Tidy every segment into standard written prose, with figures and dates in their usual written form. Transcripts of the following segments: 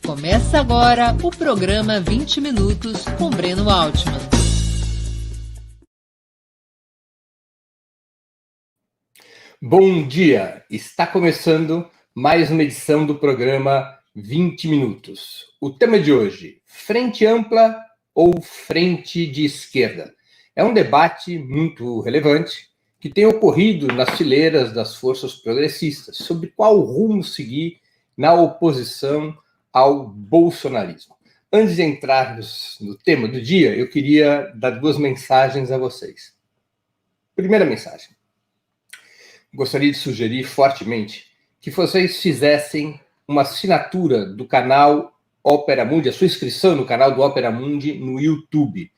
Começa agora o programa 20 Minutos com Breno Altman. Bom dia! Está começando mais uma edição do programa 20 Minutos. O tema de hoje, frente ampla ou frente de esquerda? É um debate muito relevante que tem ocorrido nas fileiras das forças progressistas sobre qual rumo seguir na oposição ao bolsonarismo. Antes de entrarmos no tema do dia, eu queria dar duas mensagens a vocês. Primeira mensagem. Gostaria de sugerir fortemente que vocês fizessem uma assinatura do canal Opera Mundi, a sua inscrição no canal do Opera Mundi no YouTube.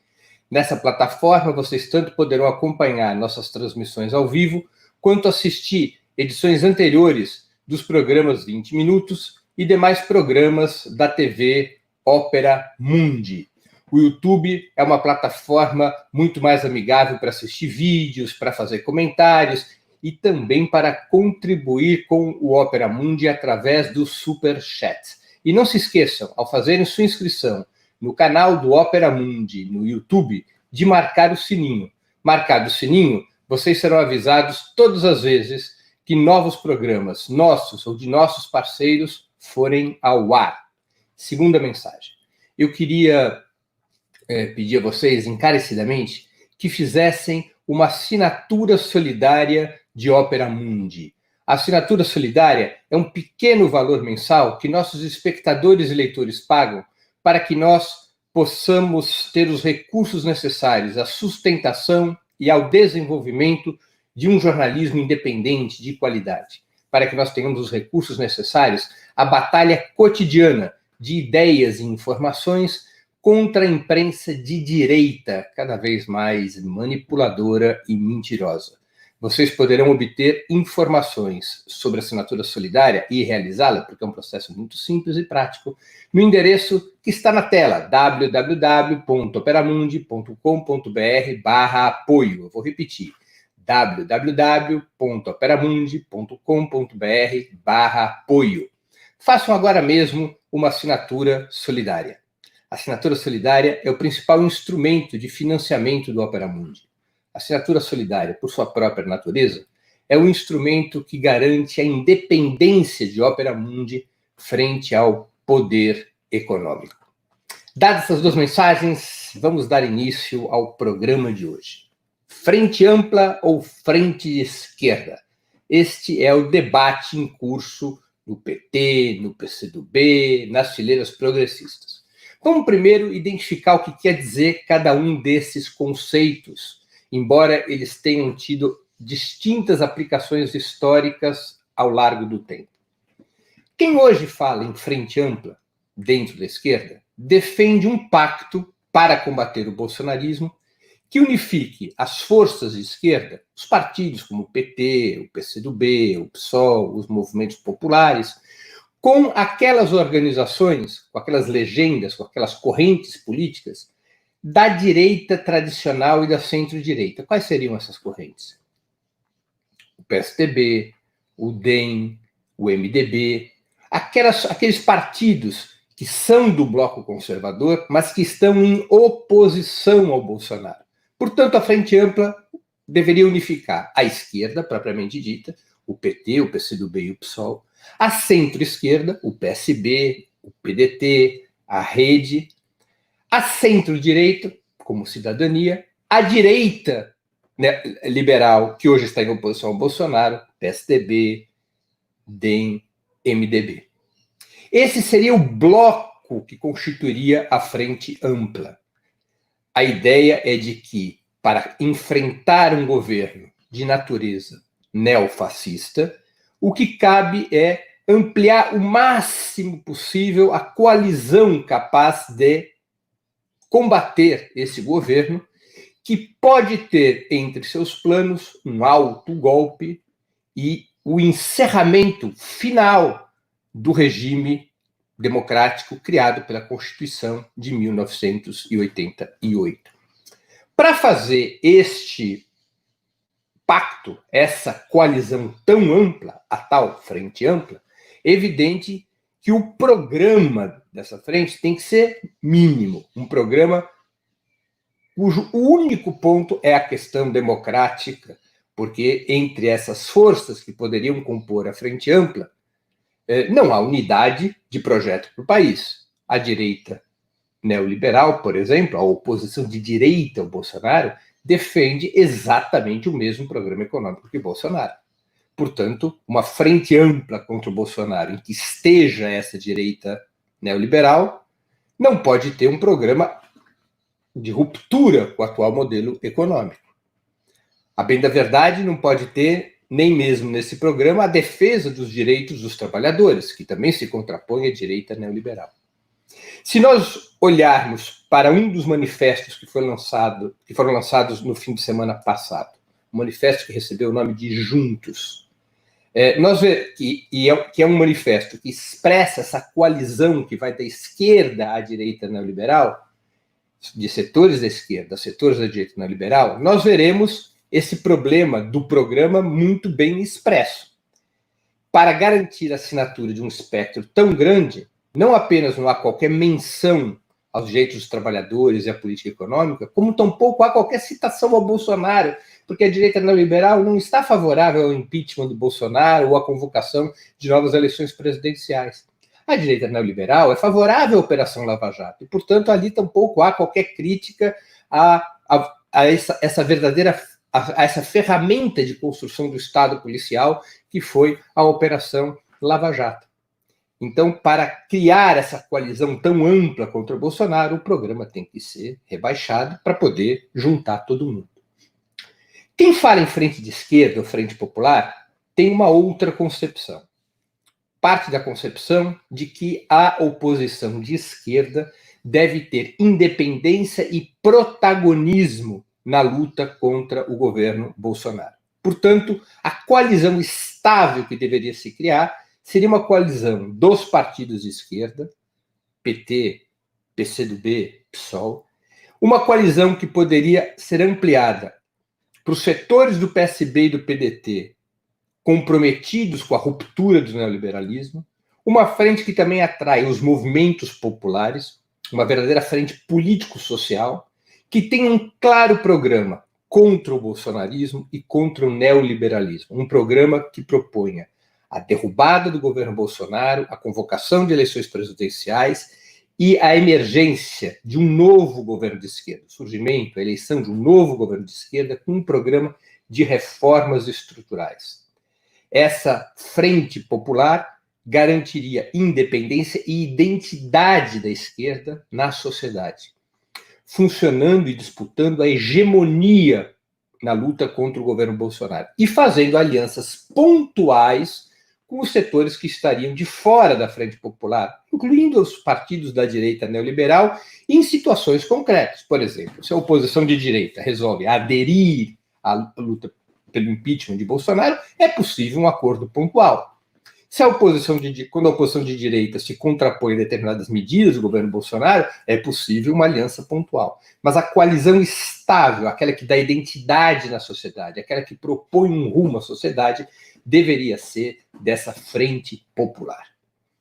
Nessa plataforma, vocês tanto poderão acompanhar nossas transmissões ao vivo, quanto assistir edições anteriores dos programas 20 Minutos e demais programas da TV Opera Mundi. O YouTube é uma plataforma muito mais amigável para assistir vídeos, para fazer comentários e também para contribuir com o Opera Mundi através do Super Chat. E não se esqueçam, ao fazerem sua inscrição no canal do Opera Mundi no YouTube, de marcar o sininho. Marcado o sininho, vocês serão avisados todas as vezes que novos programas nossos ou de nossos parceiros forem ao ar. Segunda mensagem. Eu queria pedir a vocês encarecidamente que fizessem uma assinatura solidária de Opera Mundi. A assinatura solidária é um pequeno valor mensal que nossos espectadores e leitores pagam para que nós possamos ter os recursos necessários à sustentação e ao desenvolvimento de um jornalismo independente de qualidade, para que nós tenhamos os recursos necessários à batalha cotidiana de ideias e informações contra a imprensa de direita, cada vez mais manipuladora e mentirosa. Vocês poderão obter informações sobre a assinatura solidária e realizá-la, porque é um processo muito simples e prático, no endereço que está na tela, www.operamundi.com.br/apoio. Eu vou repetir, www.operamundi.com.br/apoio. Façam agora mesmo uma assinatura solidária. A assinatura solidária é o principal instrumento de financiamento do Opera Mundi. A assinatura solidária, por sua própria natureza, é o instrumento que garante a independência de Opera Mundi frente ao poder econômico. Dadas essas duas mensagens, vamos dar início ao programa de hoje. Frente ampla ou frente de esquerda? Este é o debate em curso no PT, no PCdoB, nas fileiras progressistas. Vamos primeiro identificar o que quer dizer cada um desses conceitos, embora eles tenham tido distintas aplicações históricas ao largo do tempo. Quem hoje fala em frente ampla, dentro da esquerda, defende um pacto para combater o bolsonarismo que unifique as forças de esquerda, os partidos como o PT, o PCdoB, o PSOL, os movimentos populares, com aquelas organizações, com aquelas legendas, com aquelas correntes políticas da direita tradicional e da centro-direita. Quais seriam essas correntes? O PSDB, o DEM, o MDB, aqueles partidos que são do bloco conservador, mas que estão em oposição ao Bolsonaro. Portanto, a Frente Ampla deveria unificar a esquerda, propriamente dita, o PT, o PCdoB e o PSOL, a centro-esquerda, o PSB, o PDT, a Rede, a centro-direita, como Cidadania, a direita, né, liberal, que hoje está em oposição ao Bolsonaro, PSDB, DEM, MDB. Esse seria o bloco que constituiria a Frente Ampla. A ideia é de que, para enfrentar um governo de natureza neofascista, o que cabe é ampliar o máximo possível a coalizão capaz de combater esse governo, que pode ter entre seus planos um autogolpe e o encerramento final do regime democrático criado pela Constituição de 1988. Para fazer este pacto, essa coalizão tão ampla, a tal frente ampla, é evidente que o programa dessa frente tem que ser mínimo, um programa cujo único ponto é a questão democrática, porque entre essas forças que poderiam compor a Frente Ampla, não há unidade de projeto para o país. A direita neoliberal, por exemplo, a oposição de direita ao Bolsonaro, defende exatamente o mesmo programa econômico que Bolsonaro. Portanto, uma frente ampla contra o Bolsonaro, em que esteja essa direita neoliberal, não pode ter um programa de ruptura com o atual modelo econômico. A bem da verdade, não pode ter, nem mesmo nesse programa, a defesa dos direitos dos trabalhadores, que também se contrapõe à direita neoliberal. Se nós olharmos para um dos manifestos que foram lançados no fim de semana passado, um manifesto que recebeu o nome de Juntos, nós vemos que é um manifesto que expressa essa coalizão que vai da esquerda à direita neoliberal, de setores da esquerda, setores da direita neoliberal, nós veremos esse problema do programa muito bem expresso. Para garantir a assinatura de um espectro tão grande, não apenas não há qualquer menção aos direitos dos trabalhadores e à política econômica, como tampouco há qualquer citação ao Bolsonaro, porque a direita neoliberal não está favorável ao impeachment do Bolsonaro ou à convocação de novas eleições presidenciais. A direita neoliberal é favorável à Operação Lava Jato, e, portanto, ali tampouco há qualquer crítica a essa ferramenta de construção do Estado policial que foi a Operação Lava Jato. Então, para criar essa coalizão tão ampla contra o Bolsonaro, o programa tem que ser rebaixado para poder juntar todo mundo. Quem fala em frente de esquerda ou frente popular tem uma outra concepção. Parte da concepção de que a oposição de esquerda deve ter independência e protagonismo na luta contra o governo Bolsonaro. Portanto, a coalizão estável que deveria se criar seria uma coalizão dos partidos de esquerda, PT, PCdoB, PSOL, uma coalizão que poderia ser ampliada para os setores do PSB e do PDT comprometidos com a ruptura do neoliberalismo, uma frente que também atrai os movimentos populares, uma verdadeira frente político-social, que tem um claro programa contra o bolsonarismo e contra o neoliberalismo, um programa que proponha a derrubada do governo Bolsonaro, a convocação de eleições presidenciais e a emergência de um novo governo de esquerda, o surgimento, a eleição de um novo governo de esquerda com um programa de reformas estruturais. Essa frente popular garantiria independência e identidade da esquerda na sociedade, funcionando e disputando a hegemonia na luta contra o governo Bolsonaro e fazendo alianças pontuais com os setores que estariam de fora da frente popular, incluindo os partidos da direita neoliberal, em situações concretas. Por exemplo, se a oposição de direita resolve aderir à luta pelo impeachment de Bolsonaro, é possível um acordo pontual. Se a oposição quando a oposição de direita se contrapõe a determinadas medidas do governo Bolsonaro, é possível uma aliança pontual. Mas a coalizão estável, aquela que dá identidade na sociedade, aquela que propõe um rumo à sociedade, deveria ser dessa frente popular.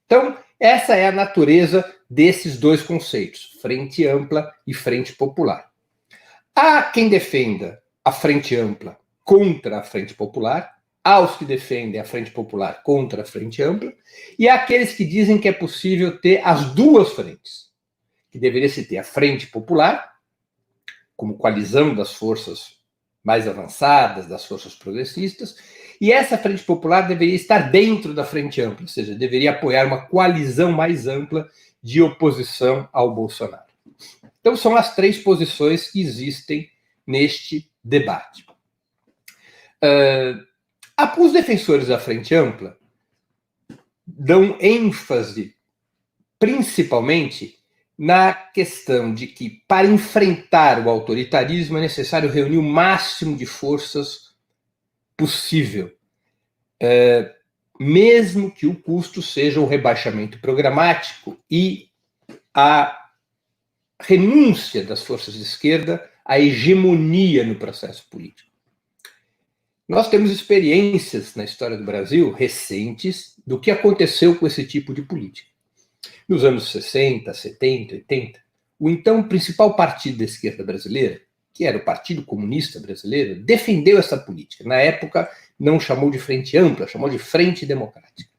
Então, essa é a natureza desses dois conceitos, frente ampla e frente popular. Há quem defenda a frente ampla contra a frente popular, há os que defendem a frente popular contra a frente ampla, e há aqueles que dizem que é possível ter as duas frentes, que deveria se ter a frente popular, como coalizão das forças mais avançadas, das forças progressistas, e essa frente popular deveria estar dentro da frente ampla, ou seja, deveria apoiar uma coalizão mais ampla de oposição ao Bolsonaro. Então, são as três posições que existem neste debate. Os defensores da frente ampla dão ênfase, principalmente, na questão de que, para enfrentar o autoritarismo, é necessário reunir o máximo de forças possível, mesmo que o custo seja o rebaixamento programático e a renúncia das forças de esquerda à hegemonia no processo político. Nós temos experiências na história do Brasil recentes do que aconteceu com esse tipo de política. Nos anos 60, 70, 80, o então principal partido da esquerda brasileira, que era o Partido Comunista Brasileiro, defendeu essa política. Na época, não chamou de Frente Ampla, chamou de Frente Democrática.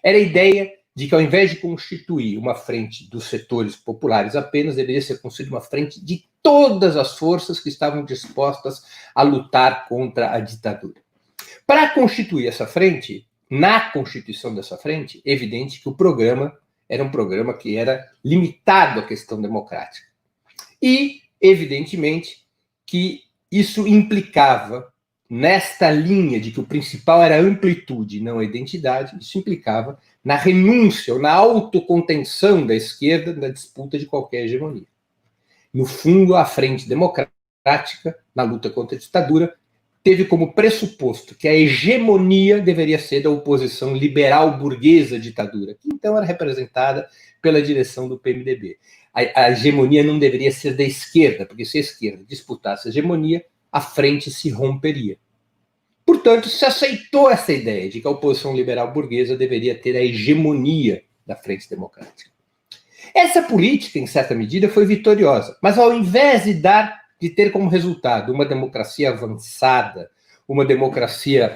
Era a ideia de que, ao invés de constituir uma frente dos setores populares apenas, deveria ser constituída uma frente de todas as forças que estavam dispostas a lutar contra a ditadura. Para constituir essa frente, na constituição dessa frente, é evidente que o programa era um programa que era limitado à questão democrática. E, evidentemente, que isso implicava, nesta linha de que o principal era a amplitude e não a identidade, isso implicava na renúncia ou na autocontenção da esquerda na disputa de qualquer hegemonia. No fundo, a Frente Democrática, na luta contra a ditadura, teve como pressuposto que a hegemonia deveria ser da oposição liberal burguesa à ditadura, que então era representada pela direção do PMDB. A hegemonia não deveria ser da esquerda, porque se a esquerda disputasse a hegemonia, a frente se romperia. Portanto, se aceitou essa ideia de que a oposição liberal burguesa deveria ter a hegemonia da Frente Democrática. Essa política, em certa medida, foi vitoriosa, mas ao invés de ter como resultado uma democracia avançada, uma democracia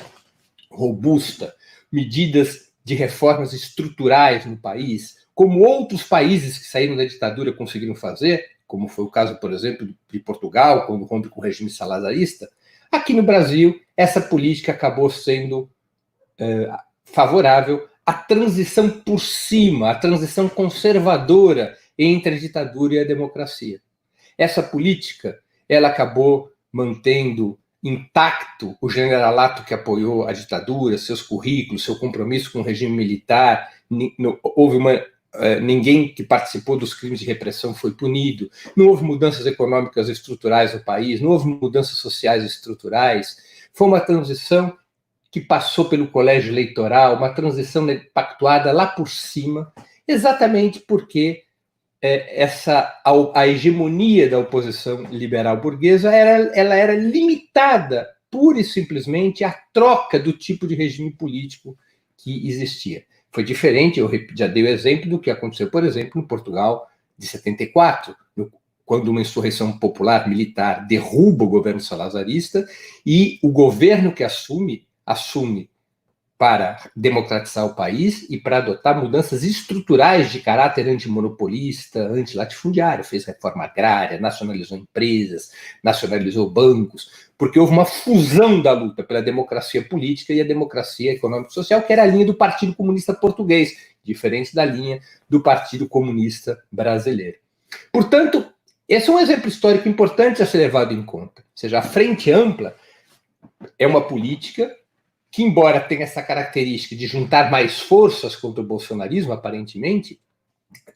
robusta, medidas de reformas estruturais no país, como outros países que saíram da ditadura conseguiram fazer, como foi o caso, por exemplo, de Portugal, quando rompe com o regime salazarista, aqui no Brasil, essa política acabou sendo favorável à transição por cima, à transição conservadora entre a ditadura e a democracia. Essa política, ela acabou mantendo intacto o generalato que apoiou a ditadura, seus currículos, seu compromisso com o regime militar. Ninguém que participou dos crimes de repressão foi punido, não houve mudanças econômicas estruturais no país, não houve mudanças sociais estruturais. Foi uma transição que passou pelo colégio eleitoral, uma transição pactuada lá por cima, exatamente porque a hegemonia da oposição liberal burguesa ela era limitada pura e simplesmente à troca do tipo de regime político que existia. Foi diferente, eu já dei o exemplo do que aconteceu, por exemplo, no Portugal de 74, quando uma insurreição popular militar derruba o governo salazarista e o governo que assume para democratizar o país e para adotar mudanças estruturais de caráter antimonopolista, antilatifundiário. Fez reforma agrária, nacionalizou empresas, nacionalizou bancos, porque houve uma fusão da luta pela democracia política e a democracia econômico-social, que era a linha do Partido Comunista Português, diferente da linha do Partido Comunista Brasileiro. Portanto, esse é um exemplo histórico importante a ser levado em conta. Ou seja, a Frente Ampla é uma política que, embora tenha essa característica de juntar mais forças contra o bolsonarismo, aparentemente,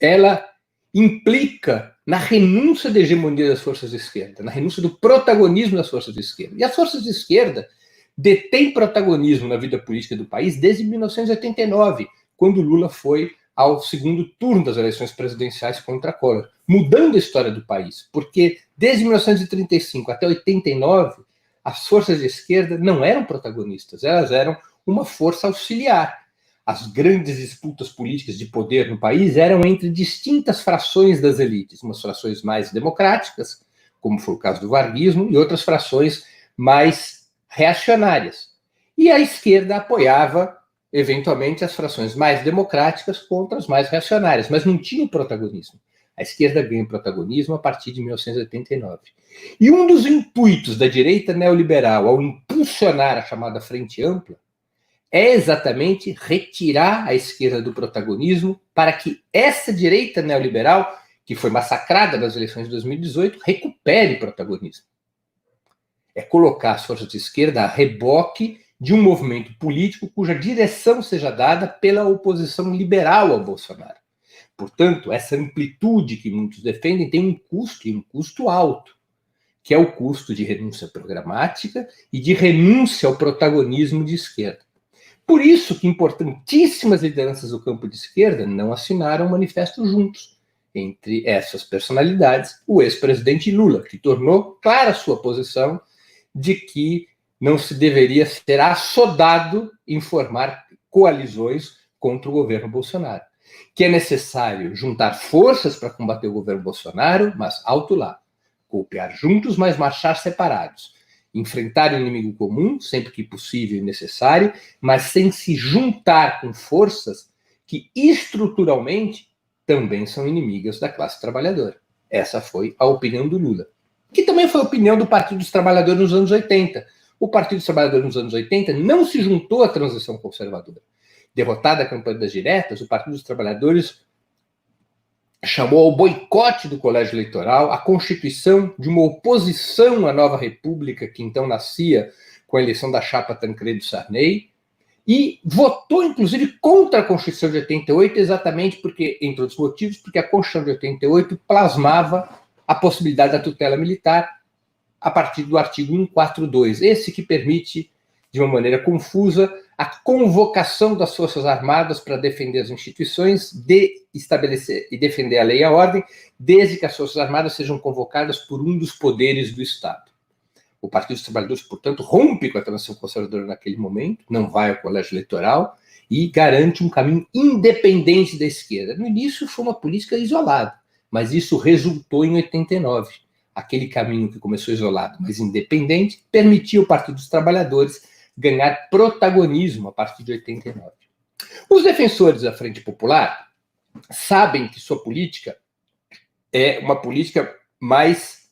ela implica na renúncia da hegemonia das forças de esquerda, na renúncia do protagonismo das forças de esquerda. E as forças de esquerda detêm protagonismo na vida política do país desde 1989, quando Lula foi ao segundo turno das eleições presidenciais contra Collor, mudando a história do país, porque desde 1935 até 89, as forças de esquerda não eram protagonistas, elas eram uma força auxiliar. As grandes disputas políticas de poder no país eram entre distintas frações das elites, umas frações mais democráticas, como foi o caso do varguismo, e outras frações mais reacionárias. E a esquerda apoiava, eventualmente, as frações mais democráticas contra as mais reacionárias, mas não tinha protagonismo. A esquerda ganha protagonismo a partir de 1989. E um dos intuitos da direita neoliberal ao impulsionar a chamada Frente Ampla é exatamente retirar a esquerda do protagonismo para que essa direita neoliberal, que foi massacrada nas eleições de 2018, recupere protagonismo. É colocar as forças de esquerda a reboque de um movimento político cuja direção seja dada pela oposição liberal ao Bolsonaro. Portanto, essa amplitude que muitos defendem tem um custo, e um custo alto, que é o custo de renúncia programática e de renúncia ao protagonismo de esquerda. Por isso que importantíssimas lideranças do campo de esquerda não assinaram o manifesto juntos. Entre essas personalidades, o ex-presidente Lula, que tornou clara a sua posição de que não se deveria ser assodado em formar coalizões contra o governo Bolsonaro. que é necessário juntar forças para combater o governo Bolsonaro, mas alto lá, golpear juntos, mas marchar separados, enfrentar o inimigo comum, sempre que possível e necessário, mas sem se juntar com forças que estruturalmente também são inimigas da classe trabalhadora. Essa foi a opinião do Lula, que também foi a opinião do Partido dos Trabalhadores nos anos 80. O Partido dos Trabalhadores nos anos 80 não se juntou à transição conservadora. Derrotada a campanha das diretas, o Partido dos Trabalhadores chamou ao boicote do colégio eleitoral, a constituição de uma oposição à nova república, que então nascia com a eleição da chapa Tancredo Sarney, e votou, inclusive, contra a Constituição de 88, exatamente porque, entre outros motivos, porque a Constituição de 88 plasmava a possibilidade da tutela militar a partir do artigo 142, esse que permite, de uma maneira confusa, a convocação das Forças Armadas para defender as instituições, estabelecer e defender a lei e a ordem, desde que as Forças Armadas sejam convocadas por um dos poderes do Estado. O Partido dos Trabalhadores, portanto, rompe com a transição conservadora naquele momento, não vai ao colégio eleitoral e garante um caminho independente da esquerda. No início foi uma política isolada, mas isso resultou em 89. Aquele caminho que começou isolado, mas independente, permitiu ao Partido dos Trabalhadores ganhar protagonismo a partir de 89. Os defensores da Frente Popular sabem que sua política é uma política mais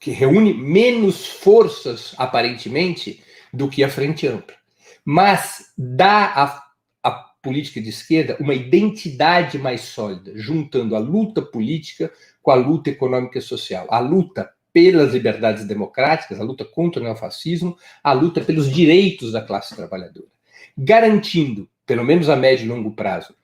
que reúne menos forças, aparentemente, do que a Frente Ampla. Mas dá à política de esquerda uma identidade mais sólida, juntando a luta política com a luta econômica e social. A luta pelas liberdades democráticas, a luta contra o neofascismo, a luta pelos direitos da classe trabalhadora. Garantindo, pelo menos a médio e longo prazo,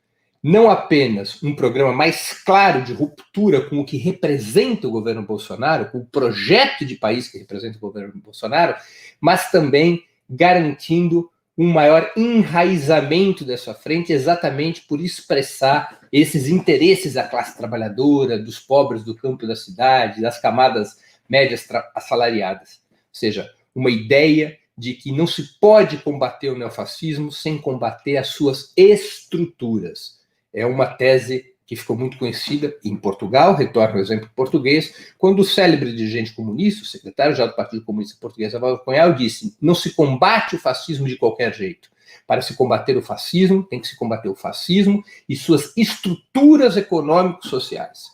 não apenas um programa mais claro de ruptura com o que representa o governo Bolsonaro, com o projeto de país que representa o governo Bolsonaro, mas também garantindo um maior enraizamento dessa frente, exatamente por expressar esses interesses da classe trabalhadora, dos pobres do campo e da cidade, das camadas médias assalariadas. Ou seja, uma ideia de que não se pode combater o neofascismo sem combater as suas estruturas. É uma tese que ficou muito conhecida em Portugal, retorno ao exemplo português, quando o célebre dirigente comunista, o secretário-geral do Partido Comunista Português, Álvaro Cunhal, disse: não se combate o fascismo de qualquer jeito. Para se combater o fascismo, tem que se combater o fascismo e suas estruturas econômico-sociais.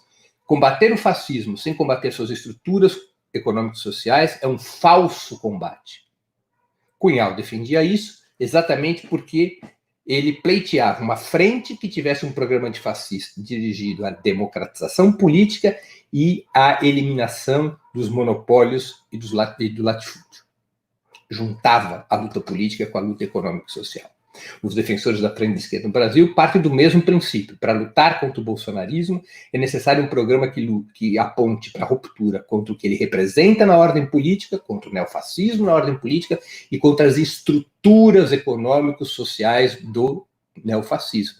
Combater o fascismo sem combater suas estruturas econômico-sociais é um falso combate. Cunhal defendia isso exatamente porque ele pleiteava uma frente que tivesse um programa antifascista dirigido à democratização política e à eliminação dos monopólios e do latifúndio. Juntava a luta política com a luta econômica e social. Os defensores da frente de esquerda no Brasil partem do mesmo princípio. Para lutar contra o bolsonarismo, é necessário um programa que aponte para a ruptura contra o que ele representa na ordem política, contra o neofascismo na ordem política e contra as estruturas econômicos sociais do neofascismo,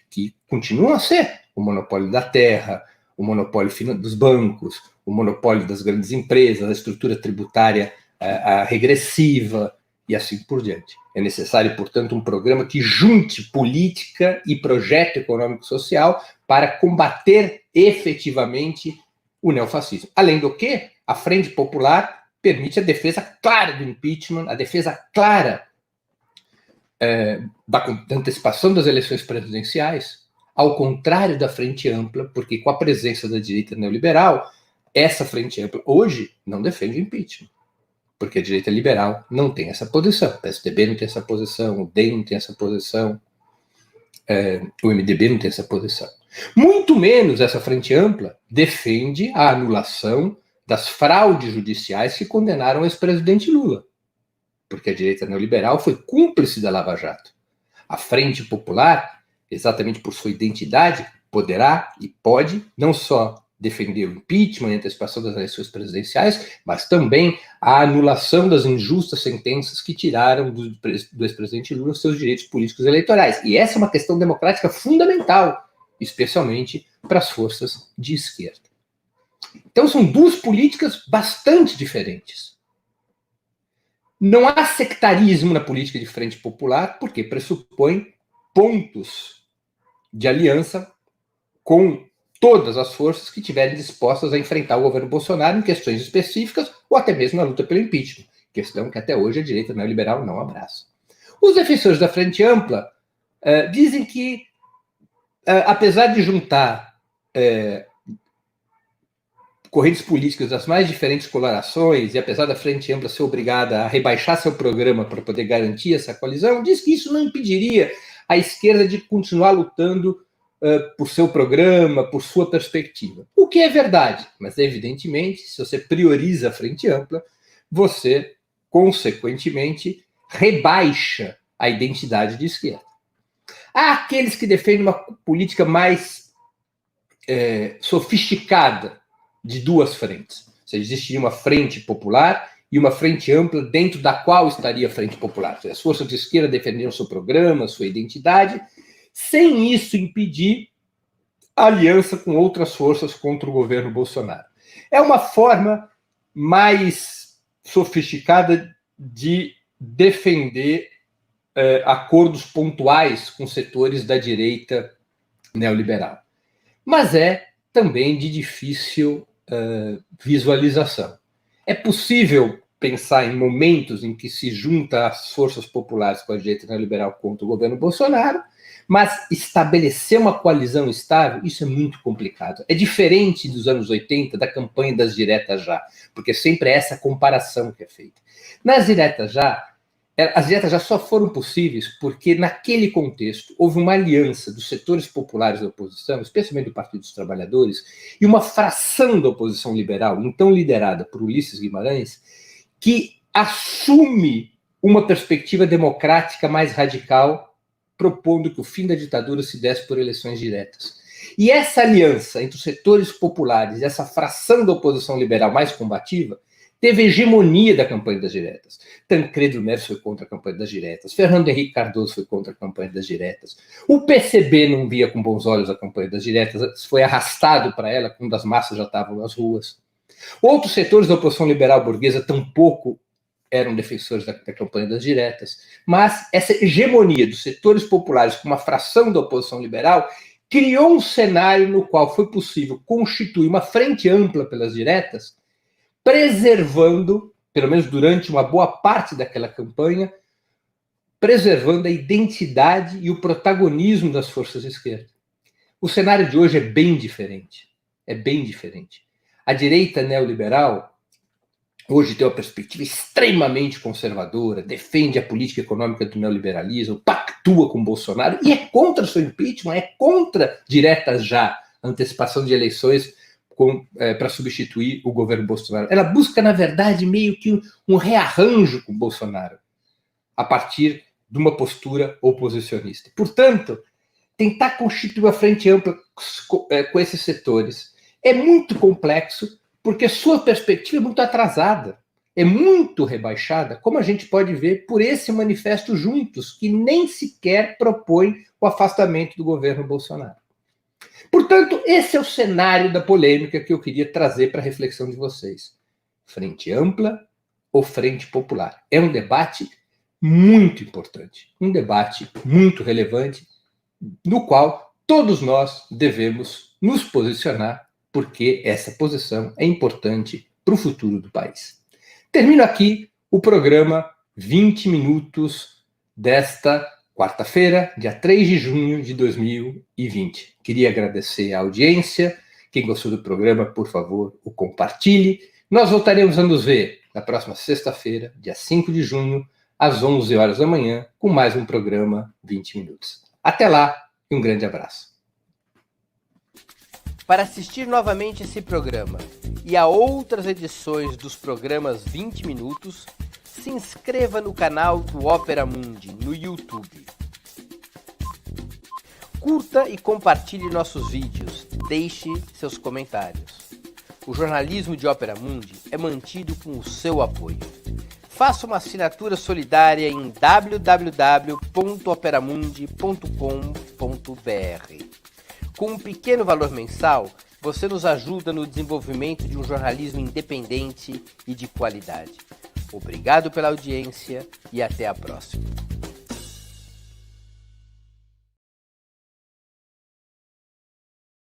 que continuam a ser o monopólio da terra, o monopólio dos bancos, o monopólio das grandes empresas, a estrutura tributária regressiva, e assim por diante. É necessário, portanto, um programa que junte política e projeto econômico-social para combater efetivamente o neofascismo. Além do que, a Frente Popular permite a defesa clara do impeachment, a defesa clara da antecipação das eleições presidenciais, ao contrário da Frente Ampla, porque com a presença da direita neoliberal, essa Frente Ampla hoje não defende o impeachment. Porque a direita liberal não tem essa posição. O PSDB não tem essa posição, o DEM não tem essa posição, o MDB não tem essa posição. Muito menos essa frente ampla defende a anulação das fraudes judiciais que condenaram o ex-presidente Lula. Porque a direita neoliberal foi cúmplice da Lava Jato. A Frente Popular, exatamente por sua identidade, poderá e pode não só defender o impeachment e a antecipação das eleições presidenciais, mas também a anulação das injustas sentenças que tiraram do ex-presidente Lula seus direitos políticos eleitorais. E essa é uma questão democrática fundamental, especialmente para as forças de esquerda. Então são duas políticas bastante diferentes. Não há sectarismo na política de Frente Popular, porque pressupõe pontos de aliança com todas as forças que estiverem dispostas a enfrentar o governo Bolsonaro em questões específicas ou até mesmo na luta pelo impeachment, questão que até hoje a direita neoliberal não abraça. Os defensores da Frente Ampla dizem que, apesar de juntar correntes políticas das mais diferentes colorações, e apesar da Frente Ampla ser obrigada a rebaixar seu programa para poder garantir essa coalizão, diz que isso não impediria a esquerda de continuar lutando por seu programa, por sua perspectiva. O que é verdade, mas evidentemente, se você prioriza a Frente Ampla, você, consequentemente, rebaixa a identidade de esquerda. Há aqueles que defendem uma política mais sofisticada de duas frentes. Ou seja, existiria uma frente popular e uma frente ampla dentro da qual estaria a frente popular. As forças de esquerda defenderiam seu programa, sua identidade, sem isso impedir a aliança com outras forças contra o governo Bolsonaro. É uma forma mais sofisticada de defender acordos pontuais com setores da direita neoliberal. Mas é também de difícil visualização. É possível pensar em momentos em que se junta as forças populares com a direita neoliberal contra o governo Bolsonaro, mas estabelecer uma coalizão estável, isso é muito complicado. É diferente dos anos 80, da campanha das diretas já, porque sempre é essa comparação que é feita. Nas diretas já, as diretas já só foram possíveis porque, naquele contexto, houve uma aliança dos setores populares da oposição, especialmente do Partido dos Trabalhadores, e uma fração da oposição liberal, então liderada por Ulisses Guimarães, que assume uma perspectiva democrática mais radical, propondo que o fim da ditadura se desse por eleições diretas. E essa aliança entre os setores populares e essa fração da oposição liberal mais combativa teve hegemonia da campanha das diretas. Tancredo Neves foi contra a campanha das diretas, Fernando Henrique Cardoso foi contra a campanha das diretas, o PCB não via com bons olhos a campanha das diretas, foi arrastado para ela quando as massas já estavam nas ruas. Outros setores da oposição liberal burguesa tampouco eram defensores da campanha das diretas, mas essa hegemonia dos setores populares com uma fração da oposição liberal criou um cenário no qual foi possível constituir uma frente ampla pelas diretas, preservando, pelo menos durante uma boa parte daquela campanha, preservando a identidade e o protagonismo das forças de esquerda. O cenário de hoje é bem diferente. É bem diferente. A direita neoliberal hoje tem uma perspectiva extremamente conservadora, defende a política econômica do neoliberalismo, pactua com Bolsonaro e é contra seu impeachment, é contra diretas já, antecipação de eleições para substituir o governo Bolsonaro. Ela busca, na verdade, meio que um rearranjo com Bolsonaro, a partir de uma postura oposicionista. Portanto, tentar constituir uma frente ampla com esses setores é muito complexo, porque sua perspectiva é muito atrasada, é muito rebaixada, como a gente pode ver por esse manifesto Juntos, que nem sequer propõe o afastamento do governo Bolsonaro. Portanto, esse é o cenário da polêmica que eu queria trazer para a reflexão de vocês. Frente ampla ou frente popular? É um debate muito importante, um debate muito relevante, no qual todos nós devemos nos posicionar, porque essa posição é importante para o futuro do país. Termino aqui o programa 20 minutos desta quarta-feira, dia 3 de junho de 2020. Queria agradecer a audiência. Quem gostou do programa, por favor, o compartilhe. Nós voltaremos a nos ver na próxima sexta-feira, dia 5 de junho, às 11 horas da manhã, com mais um programa 20 minutos. Até lá e um grande abraço. Para assistir novamente esse programa e a outras edições dos programas 20 Minutos, se inscreva no canal do Opera Mundi no YouTube. Curta e compartilhe nossos vídeos, deixe seus comentários. O jornalismo de Opera Mundi é mantido com o seu apoio. Faça uma assinatura solidária em www.operamundi.com.br. Com um pequeno valor mensal, você nos ajuda no desenvolvimento de um jornalismo independente e de qualidade. Obrigado pela audiência e até a próxima.